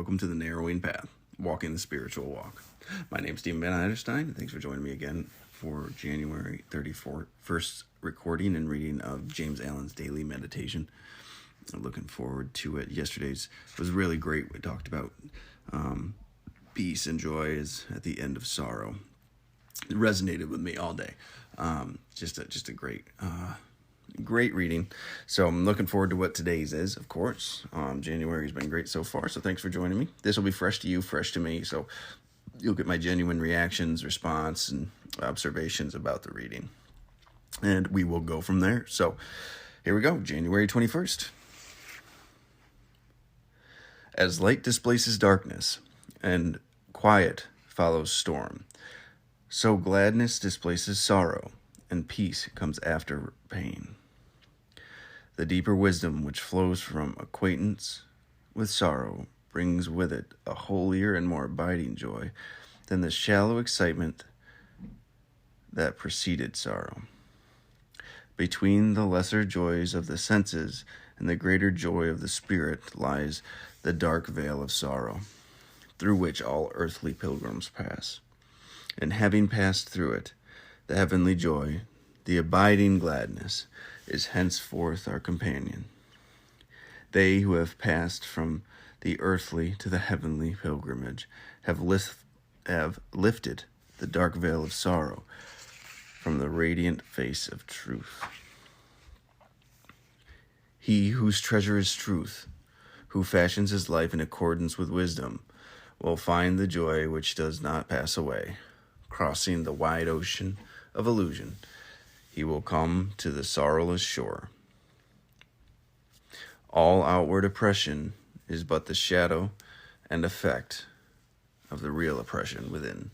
welcome to the Narrowing Path, Walking the Spiritual Walk. My name's Stephen Van Eiderstein, and thanks for joining me again for January 31st recording and reading of James Allen's Daily Meditation. I'm looking forward to it. Yesterday's was really great. We talked about peace and joy is at the end of sorrow. It resonated with me all day. Just a great reading. So I'm looking forward to what today's is, of course. January's been great so far, so thanks for joining me. This will be fresh to you, fresh to me, so you'll get my genuine reactions, response, and observations about the reading. And we will go from there. So here we go, January 21st. As light displaces darkness, and quiet follows storm, so gladness displaces sorrow, and peace comes after pain. The deeper wisdom which flows from acquaintance with sorrow brings with it a holier and more abiding joy than the shallow excitement that preceded sorrow. Between the lesser joys of the senses and the greater joy of the spirit lies the dark veil of sorrow, through which all earthly pilgrims pass. And having passed through it, the heavenly joy, the abiding gladness, is henceforth our companion. They who have passed from the earthly to the heavenly pilgrimage have lifted the dark veil of sorrow from the radiant face of truth. He whose treasure is truth, who fashions his life in accordance with wisdom, will find the joy which does not pass away. Crossing the wide ocean of illusion, he will come to the sorrowless shore. All outward oppression is but the shadow and effect of the real oppression within.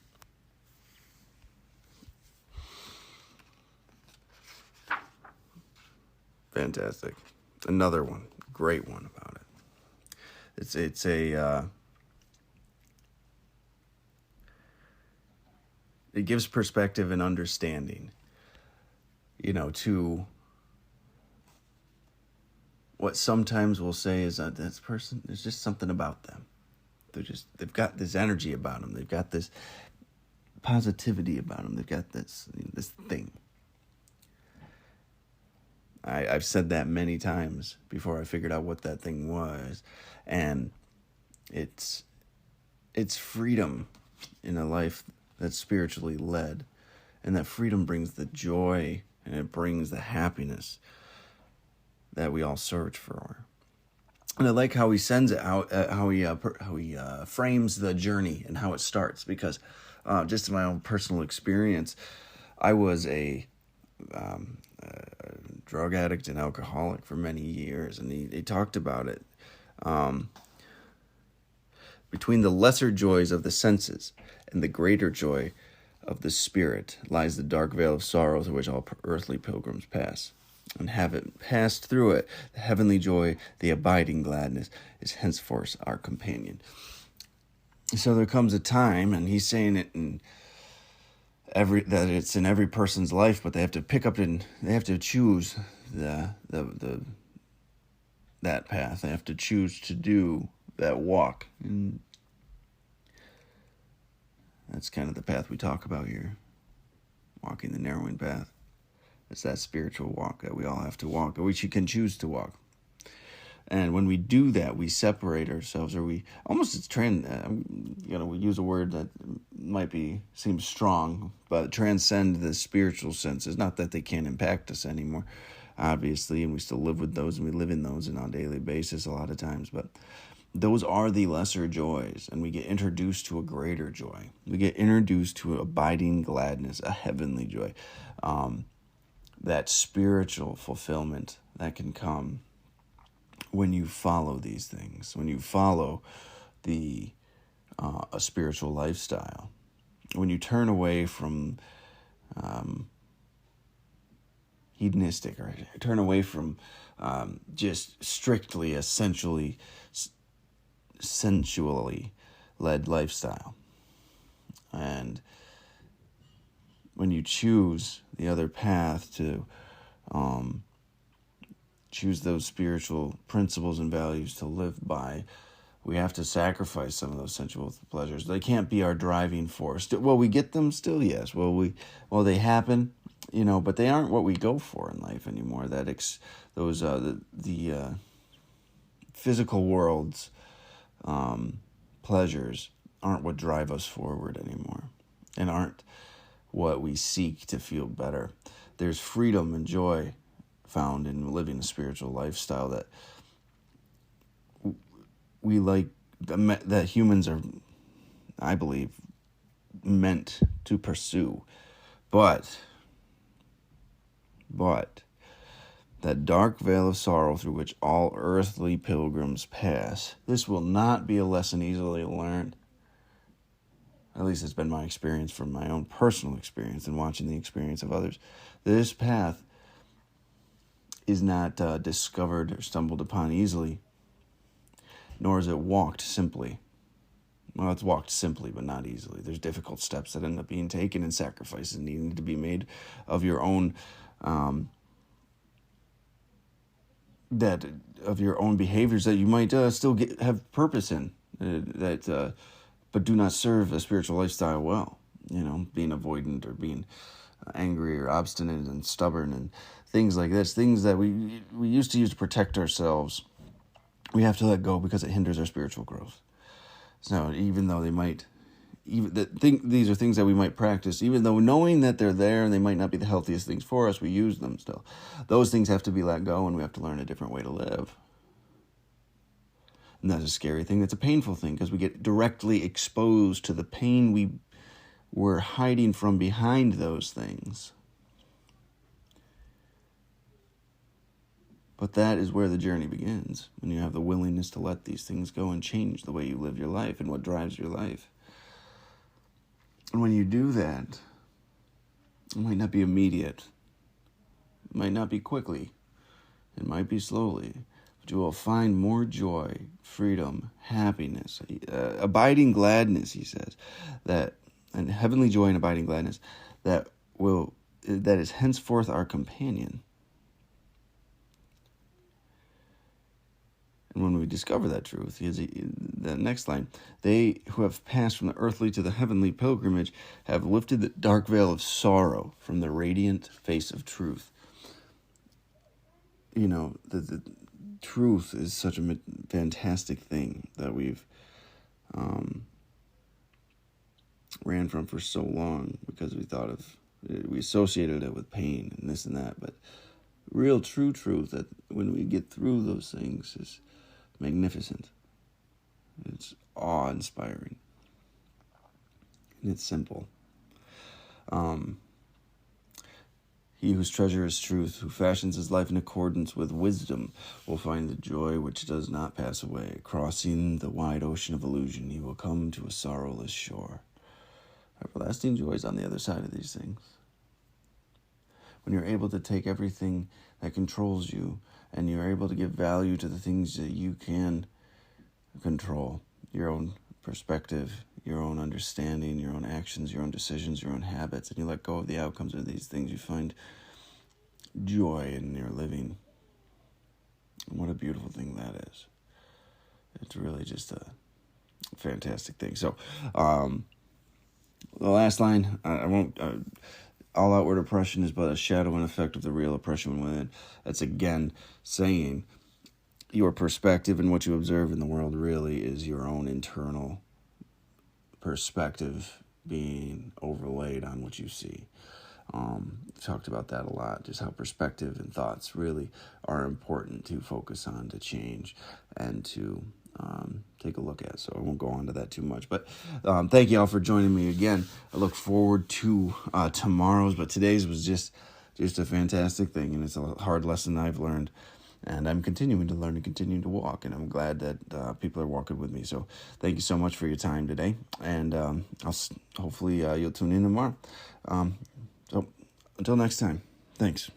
Fantastic. Another one, great one about it. It gives perspective and understanding, to what sometimes we'll say is that this person, there's just something about them. They've got this energy about them. They've got this positivity about them. They've got this thing. I've said that many times before I figured out what that thing was. And it's freedom in a life that's spiritually led. And that freedom brings the joy and it brings the happiness that we all search for. And I like how he sends it out, how he frames the journey and how it starts. Because just in my own personal experience, I was a drug addict and alcoholic for many years, and he talked about it. Between the lesser joys of the senses and the greater joy of the spirit lies the dark veil of sorrow through which all earthly pilgrims pass. And having passed through it, the heavenly joy, the abiding gladness, is henceforth our companion. So there comes a time, and he's saying it that it's in every person's life, but they have to pick up and they have to choose that path. They have to choose to do that walk, and that's kind of the path we talk about here, walking the narrowing path. It's that spiritual walk that we all have to walk, which you can choose to walk. And when we do that, we separate ourselves, or we almost we use a word that seems strong, but transcend the spiritual senses. Not that they can't impact us anymore, obviously, and we still live with those, and we live in those on a daily basis a lot of times, but those are the lesser joys, and we get introduced to a greater joy. We get introduced to abiding gladness, a heavenly joy, that spiritual fulfillment that can come when you follow these things, when you follow a spiritual lifestyle, when you turn away from hedonistic, or turn away from just strictly, essentially, sensually led lifestyle. And when you choose the other path to choose those spiritual principles and values to live by, We have to sacrifice some of those sensual pleasures. They can't be our driving force. Well, we get them still, yes. Well, they happen, but they aren't what we go for in life anymore. The physical world's pleasures aren't what drive us forward anymore, and aren't what we seek to feel better. There's freedom and joy found in living a spiritual lifestyle that we like, that humans are, I believe, meant to pursue. But that dark veil of sorrow through which all earthly pilgrims pass, this will not be a lesson easily learned. At least it's been my experience from my own personal experience and watching the experience of others. This path is not discovered or stumbled upon easily, nor is it walked simply. Well, it's walked simply, but not easily. There's difficult steps that end up being taken and sacrifices needing to be made of your own behaviors that you might still have purpose in, but do not serve a spiritual lifestyle well. Being avoidant or being angry or obstinate and stubborn and things like this, things that we used to use to protect ourselves. We have to let go because it hinders our spiritual growth. So even though these are things that we might practice, even though knowing that they're there and they might not be the healthiest things for us, we use them still. Those things have to be let go, and we have to learn a different way to live. And that's a scary thing. That's a painful thing, because we get directly exposed to the pain we were hiding from behind those things. But that is where the journey begins, when you have the willingness to let these things go and change the way you live your life and what drives your life. And when you do that, it might not be immediate. It might not be quickly. It might be slowly. But you will find more joy, freedom, happiness, abiding gladness, he says, and heavenly joy and abiding gladness that is henceforth our companion. And when we discover that truth, the next line, they who have passed from the earthly to the heavenly pilgrimage have lifted the dark veil of sorrow from the radiant face of truth. The truth is such a fantastic thing that we've ran from for so long, because we associated it with pain and this and that. But real true truth, that when we get through those things, is magnificent. It's awe-inspiring. And it's simple. He whose treasure is truth, who fashions his life in accordance with wisdom, will find the joy which does not pass away. Crossing the wide ocean of illusion, he will come to a sorrowless shore. Everlasting joy is on the other side of these things. When you're able to take everything that controls you, and you're able to give value to the things that you can control, your own perspective, your own understanding, your own actions, your own decisions, your own habits, and you let go of the outcomes of these things, you find joy in your living. And what a beautiful thing that is. It's really just a fantastic thing. So, the last line, I won't... all outward oppression is but a shadow and effect of the real oppression within. That's again saying your perspective and what you observe in the world really is your own internal perspective being overlaid on what you see. Talked about that a lot, just how perspective and thoughts really are important to focus on, to change, and to take a look at. So I won't go on to that too much. But thank you all for joining me again. I look forward to tomorrow's, but today's was just a fantastic thing, and it's a hard lesson I've learned. And I'm continuing to learn and continuing to walk, and I'm glad that people are walking with me. So thank you so much for your time today, and hopefully you'll tune in tomorrow. So until next time, thanks.